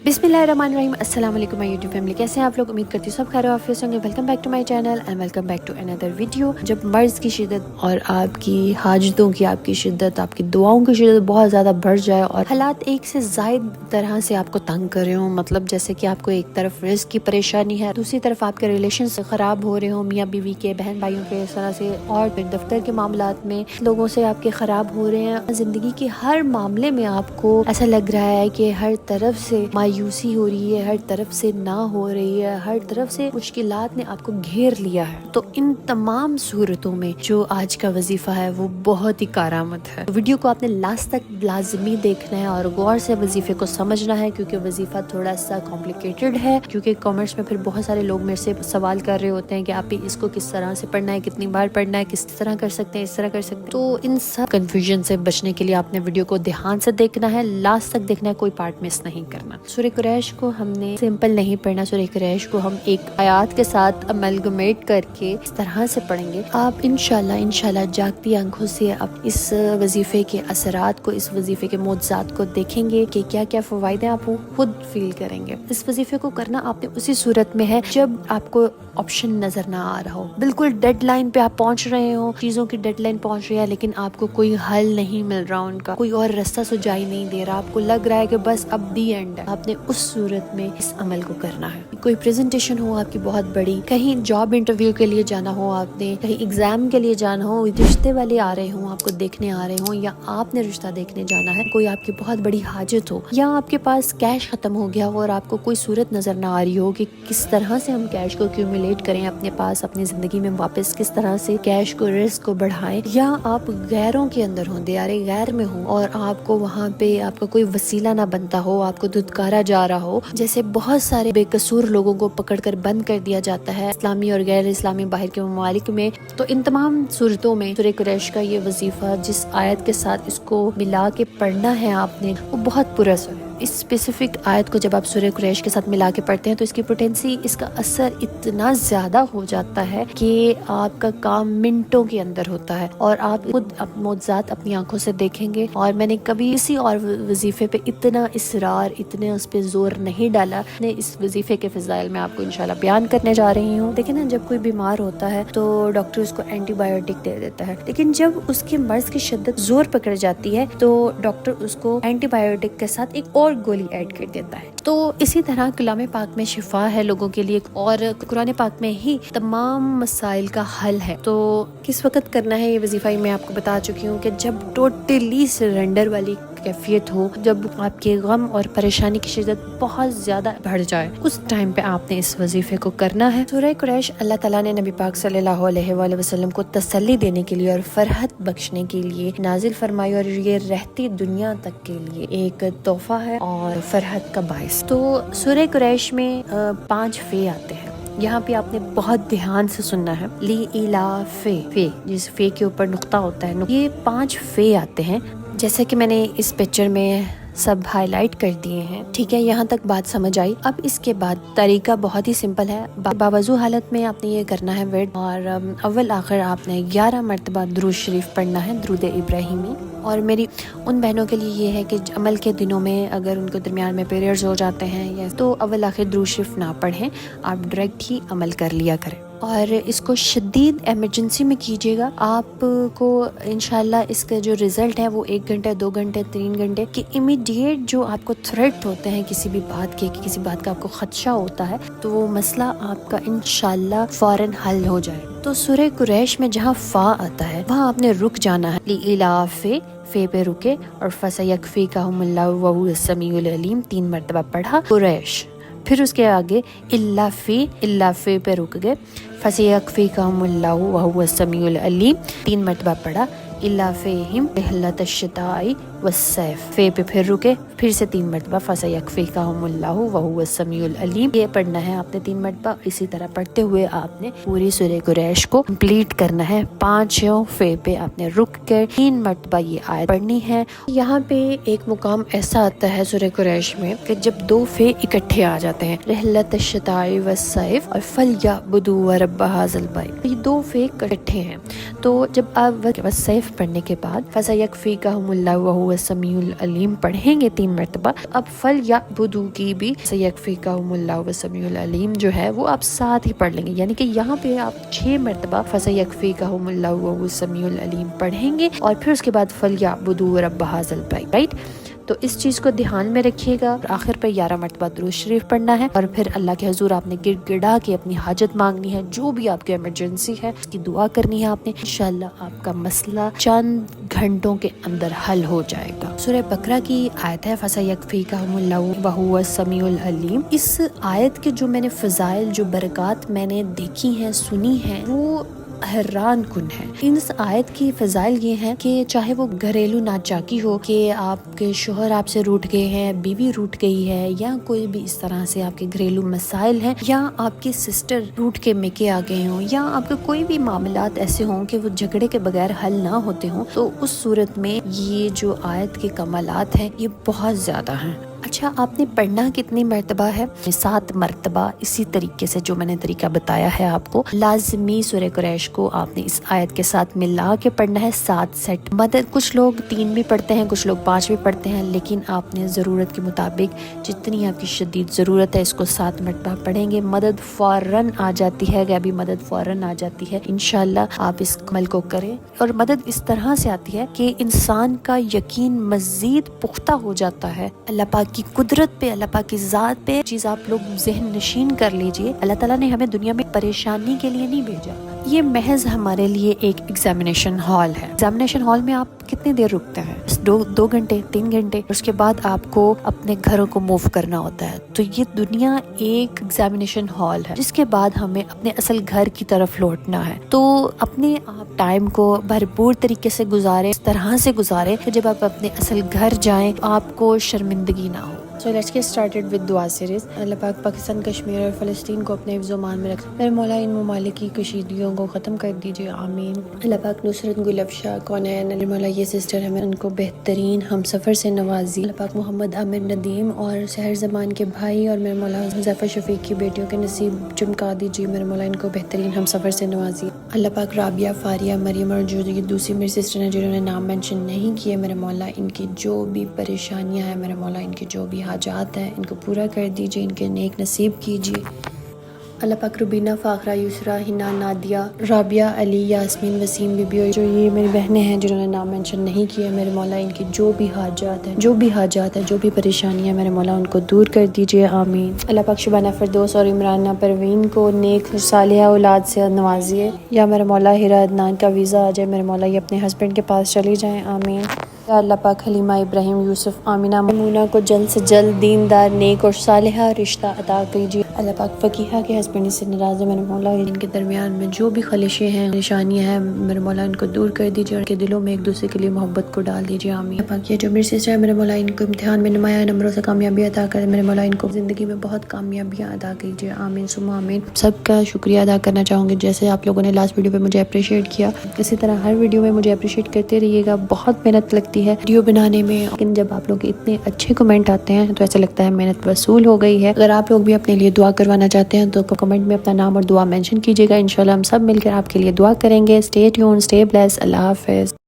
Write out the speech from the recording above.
बिस्मिल्लाहिर्रहमानिर्रहीम। अस्सलाम वालेकुम माय यूट्यूब फैमिली, कैसे हैं आप लोग? उम्मीद करती हूँ सब खैर आफियत से होंगे। Welcome back to my channel and welcome back to another video. जब मर्ज की शिद्दत और आपकी हाजतों की आपकी शिद्दत, आपकी दुआओं की शिद्दत बहुत ज़्यादा बढ़ जाए और हालात एक से ज़ायद तरह से आपको तंग कर रहे हो, मतलब जैसे कि आपको एक तरफ रिस्क की परेशानी है, दूसरी तरफ आपके रिलेशन ख़राब हो रहे हो, मियाँ बीवी के, बहन भाइयों के, इस तरह से, और फिर दफ्तर के मामलात में लोगों से आपके ख़राब हो रहे हैं, ज़िंदगी के हर मामले में आपको ऐसा लग रहा है कि हर तरफ से मायूसी हो रही है, हर तरफ से ना हो रही है, हर तरफ से मुश्किलात ने आपको घेर लिया है। तो इन तमाम सूरतों में जो आज का वजीफा है वो बहुत ही कारामद है। वीडियो को आपने लास्ट तक लाजमी देखना है और गौर से वजीफे को समझना है, क्योंकि वजीफा थोड़ा सा कॉम्प्लिकेटेड है। क्योंकि कॉमेंट्स में फिर बहुत सारे लोग मेरे से सवाल कर रहे होते हैं कि आप इसको किस तरह से पढ़ना है, कितनी बार पढ़ना है, किस तरह कर सकते हैं, इस तरह कर सकते हैं। तो इन सब कंफ्यूजन से बचने के लिए आपने वीडियो को ध्यान से देखना है, लास्ट तक देखना है, कोई पार्ट मिस नहीं करना। सूरह कुरैश को हमने सिंपल नहीं पढ़ना, सूरह कुरैश को हम एक आयत के साथ अमलगमेट करके इस तरह से पढ़ेंगे। आप इंशाल्लाह जागती आंखों से अब इस वजीफे के असरात को, इस वजीफे के मोज़ात को देखेंगे कि क्या क्या फ़वाइद हैं, आप वो खुद फील करेंगे। इस वजीफे को करना आपने उसी सूरत में है जब आपको ऑप्शन नजर ना आ रहा हो, बिल्कुल डेडलाइन पे आप पहुंच रहे हो, चीजों की डेडलाइन पहुंच रही है, लेकिन आपको कोई हल नहीं मिल रहा, उनका कोई और रास्ता सुझाई नहीं दे रहा, आपको लग रहा है कि बस अब दी एंड है। आपने उस सूरत में इस अमल को करना है। कोई प्रेजेंटेशन हो आपकी बहुत बड़ी, कहीं जॉब इंटरव्यू के लिए जाना हो, आपने कहीं एग्जाम के लिए जाना हो, रिश्ते वाले आ रहे हो, आपको देखने आ रहे हो, या आपने रिश्ता देखने जाना है, कोई आपकी बहुत बड़ी हाजत हो, या आपके पास कैश खत्म हो गया हो और आपको कोई सूरत नजर ना आ रही हो कि किस तरह से हम कैश को एक्यूमुलेट करें अपने पास, अपनी जिंदगी में वापस किस तरह से कैश को, रिस्क को बढ़ाएं, या आप गैरों के अंदर हो, दियारे गैर में हो और आपको वहाँ पे आपका कोई वसीला ना बनता हो, आपको धुतकारा जा रहा हो, जैसे बहुत सारे बेकसूर लोगों को पकड़कर बंद कर दिया जाता है इस्लामी और गैर इस्लामी बाहर के ममालिक में। तो इन तमाम सूरतों में सूरह कुरैश का ये वजीफा जिस आयत के साथ इसको मिला के पढ़ना है आपने, वो बहुत पुरअसर है। इस स्पेसिफिक आयत को जब आप सूरह कुरैश के साथ मिला के पढ़ते हैं तो इसकी पोटेंसी, इसका असर इतना ज्यादा हो जाता है कि आपका काम मिनटों के अंदर होता है और आप खुद मोज़ात अपनी आंखों से देखेंगे। और मैंने कभी किसी और वजीफे पे इतना इसरार, इतने उस पे जोर नहीं डाला। मैं इस वजीफे के फ़ज़ाइल में आपको इंशाल्लाह बयान करने जा रही हूँ। देखिए ना, जब कोई बीमार होता है तो डॉक्टर उसको एंटीबायोटिक दे देता है, लेकिन जब उसके मर्ज की शिद्दत जोर पकड़ जाती है तो डॉक्टर उसको एंटीबायोटिक के साथ एक और गोली ऐड कर देता है। तो इसी तरह कलाम पाक में शिफा है लोगों के लिए और कुरान पाक में ही तमाम मसाइल का हल है। तो किस वक्त करना है ये वजीफा मैं आपको बता चुकी हूँ कि जब टोटली सरेंडर वाली कैफियत हो, जब आपके गम और परेशानी की शिद्दत बहुत ज्यादा बढ़ जाए, उस टाइम पे आपने इस वजीफे को करना है। सूरह कुरैश अल्लाह ताला ने नबी पाक सल्लल्लाहु अलैहि वसल्लम को तसल्ली देने के लिए और फरहत बख्शने के लिए नाजिल फरमाई, और ये रहती दुनिया तक के लिए एक तोहफा है और फरहत का बाइस। तो सूरह कुरैश में 5 फे आते हैं। यहाँ पे आपने बहुत ध्यान से सुनना है। ली इला फे, जिस फे के ऊपर नुक्ता होता है, ये 5 फे आते हैं, जैसे कि मैंने इस पिक्चर में सब हाईलाइट कर दिए हैं। ठीक है, यहाँ तक बात समझ आई। अब इसके बाद तरीका बहुत ही सिंपल है। बावजू हालत में आपने ये करना है विर्द, और अव्वल आखिर आपने 11 मरतबा दुरूद शरीफ पढ़ना है, दुरूद इब्राहिमी। और मेरी उन बहनों के लिए ये है कि अमल के दिनों में अगर उनके दरमियान में पीरियड्स हो जाते हैं या तो अव्वल आखिर दुरूद शरीफ ना पढ़ें, आप डायरेक्ट ही अमल कर लिया करें। और इसको शदीद एमरजेंसी में कीजिएगा। आपको इंशाल्लाह इसका जो रिजल्ट है वो 1 घंटे, 2 घंटे, 3 घंटे के इमीडिएट जो आपको थ्रेट होते हैं किसी भी बात के, कि किसी बात का आपको खदशा होता है, तो वो मसला आपका इंशाल्लाह फौरन हल हो जाए। तो सूरह कुरैश में जहाँ फा आता है वहाँ आपने रुक जाना है। ली फे पे रुके और फसयकफीकाहुमुल्लाहु वहुवस समीउल अलीम 3 मरतबा पढ़ा कुरैश। फिर उसके आगे इल्ला फे पे रुक गए, फसयकफीकाहुमुल्लाहु वहुवस समीउल अलीम 3 मरतबा पढ़ा, इल्ला फेहिम रिहलतश्शिताई वस्सैफ। फे पे फिर रुके, फिर से 3 मरतबा फसयकफीकाहुमुल्लाहु वहुवस समीउल अलीम। ये पढ़ना है आपने 3 मरतबा। इसी तरह पढ़ते हुए आपने पूरी सूरह कुरैश को कंप्लीट करना है। 5 फे पे आपने रुक कर 3 मरतबा ये आयत पढ़नी है। यहाँ पे एक मुकाम ऐसा आता है सूरह कुरैश में कि जब 2 फे इकट्ठे आ जाते हैं, रिहलतश्शिताई वस्सैफ और फलयअबुदू रब्ब हाज़िल बैत, ये 2 फे इकट्ठे हैं। तो जब आप वस्सैफ पढ़ने के बाद फसयकफीकाहुमुल्लाहु वहुव समीउल अलीम पढ़ेंगे 3 मरतबा, अब फल याबुदू की भी सयकफीकाहुमुल्लाहु व समीउल अलीम जो है वो आप साथ ही पढ़ लेंगे। यानी कि यहाँ पे आप 6 मरतबा फसयकफीकाहुमुल्लाहु व हुव समीउल अलीम पढ़ेंगे और फिर उसके बाद फल याबुदू रब्ब हाज़ल बैत, राइट। तो इस चीज़ को ध्यान में रखिएगा। आखिर पे 11 मरतबा दुरूद शरीफ पढ़ना है और फिर अल्लाह के हुजूर आपने गिड़गिड़ा के अपनी हाजत मांगनी है, जो भी आपकी इमरजेंसी है उसकी दुआ करनी है आपने। इंशाल्लाह आपका मसला चंद घंटों के अंदर हल हो जाएगा। सूरह बकरा की आयत है फसयकफीकाहुमुल्लाहु व हुव समीउल अलीम। इस आयत के जो मैंने फ़ज़ाइल, जो बरक़ात मैंने देखी हैं, सुनी हैं, वो हैरान कुन है। इस आयत की फ़ज़ाइल ये हैं कि चाहे वो घरेलू नाचाकी हो कि आपके शोहर आपसे रूठ गए हैं, बीवी रूठ गई है, या कोई भी इस तरह से आपके घरेलू मसाइल हैं, या आपकी सिस्टर रूठ के मेके आ गए हों, या आपके कोई भी मामलात ऐसे हों कि वो झगड़े के बगैर हल ना होते हों, तो उस सूरत में ये जो आयत के कमालात हैं ये बहुत ज़्यादा हैं। अच्छा, आपने पढ़ना कितनी मरतबा है? 7 मरतबा। इसी तरीके से जो मैंने तरीका बताया है आपको, लाजमी सूरह कुरैश को आपने इस आयत के साथ मिला के पढ़ना है 7 सेट। मदद कुछ लोग 3 भी पढ़ते हैं, कुछ लोग 5 भी पढ़ते हैं, लेकिन आपने ज़रूरत के मुताबिक जितनी आपकी शदीद ज़रूरत है इसको 7 मरतबा पढ़ेंगे। मदद फ़ौरन आ जाती है, अभी मदद फ़ौरन आ जाती है। इंशाल्लाह आप इस अमल को करें और मदद इस तरह से आती है कि इंसान का यकीन मज़ीद पुख्ता हो जाता है अल्लाह पाक की कुदरत पे, अल्लाह पाक की ज़ात पे। चीज़ आप लोग ज़हन नशीन कर लीजिए, अल्लाह ताला ने हमें दुनिया में परेशानी के लिए नहीं भेजा। ये महज हमारे लिए एक एग्जामिनेशन हॉल है। एग्जामिनेशन हॉल में आप कितनी देर रुकते हैं? 2 घंटे, 3 घंटे। उसके बाद आपको अपने घरों को मूव करना होता है। तो ये दुनिया एक एग्जामिनेशन हॉल है, जिसके बाद हमें अपने असल घर की तरफ लौटना है। तो अपने आप टाइम को भरपूर तरीके से गुजारे, इस तरह से गुजारे कि जब आप अपने असल घर जाएं आपको शर्मिंदगी ना हो। So let's get started with दुआ सीरीज। अल्लाह पाक पाकिस्तान, कश्मीर और फ़लस्तीन को अपने हिफ्ज़ मान में रख। मेरे मौला इन ममालिक की कशीदगियों को ख़त्म कर दीजिए, आमीन। अल्लाह पाक नुसरत गुल अफ़शा कौनैन, मेरे मौला ये सिस्टर है, मैं उनको बेहतरीन हम सफ़र से नवाजी। अल्लाह पाक मोहम्मद आमिर नदीम और सहर ज़मान के भाई और मेरे मौला ज़फ़र शफ़ीक की बेटियों के नसीब चमका दीजिए, मेरे मौला इनको बेहतरीन हम सफ़र से नवाजी। अल्लाह पाक राबिया, फारिया, मरियम और जो ये दूसरी मेरी सिस्टर हैं जिन्होंने नाम मेंशन नहीं किए, मेरे मौला इनकी जो भी परेशानियाँ हैं, मेरे मौला इनकी जो भी हाजात हैं इनको पूरा कर दीजिए, इनके नेक नसीब कीजिए। अल्लाह पाक रुबीना, फ़ाखरा, यूसरा, हिना, नादिया, राबिया, अली, यास्मीन, वसीम बीबी और जो ये मेरी बहनें हैं जिन्होंने नाम मेंशन नहीं किया, मेरे मौला इनकी जो भी हाजात हैं, जो भी परेशानियाँ, मेरे मौला उनको दूर कर दीजिए, आमीन। अल्लाह पाक शुबाना, फ़िरदौस और इमराना परवीन को नेक सालिहा औलाद से नवाजिए। या मेरे मौला हिरा अदनान का वीज़ा आ जाए, मेरे मौला ये अपने हस्बैंड के पास चली जाएँ, आमीन। अल्लाह पाक हलीमा, इब्राहिम, यूसुफ, आमिना, ममूना को जल्द से जल्द दीनदार, नेक और सालिहा रिश्ता अता कीजिए। अल्लाह पाक फ़कीहा के हस्बैंड से नाराज़ है, मेरे मौला इनके दरमियान में जो भी खलिशें हैं, परेशानियाँ हैं, मेरे मौला इनको दूर कर दीजिए और इनके दिलों में एक दूसरे के लिए मोहब्बत को डाल दीजिए, आमीन। पाक ये जो मेरी सिस्टर है, मेरे मौला इनको इम्तिहान में नुमाया नंबरों से कामयाबी अता कर, मेरे मौला इनको ज़िंदगी में बहुत कामयाबियाँ अदा कीजिए, आमीन सुम्मा आमीन। सबका शुक्रिया अदा करना चाहूँगी, जैसे आप लोगों ने लास्ट वीडियो पर मुझे अप्रिशिएट किया, इसी तरह हर वीडियो में मुझे अप्रिशिएट करते रहिएगा। बहुत मेहनत लगती है वीडियो बनाने में, लेकिन जब आप लोग इतने अच्छे कमेंट आते हैं तो ऐसा लगता है मेहनत वसूल हो गई है। अगर आप लोग भी अपने लिए दुआ करवाना चाहते हैं तो कमेंट में अपना नाम और दुआ मेंशन कीजिएगा। इंशाल्लाह हम सब मिलकर आपके लिए दुआ करेंगे। स्टे ट्यून्ड, स्टे ब्लेस्ड, अल्लाह हाफिज़।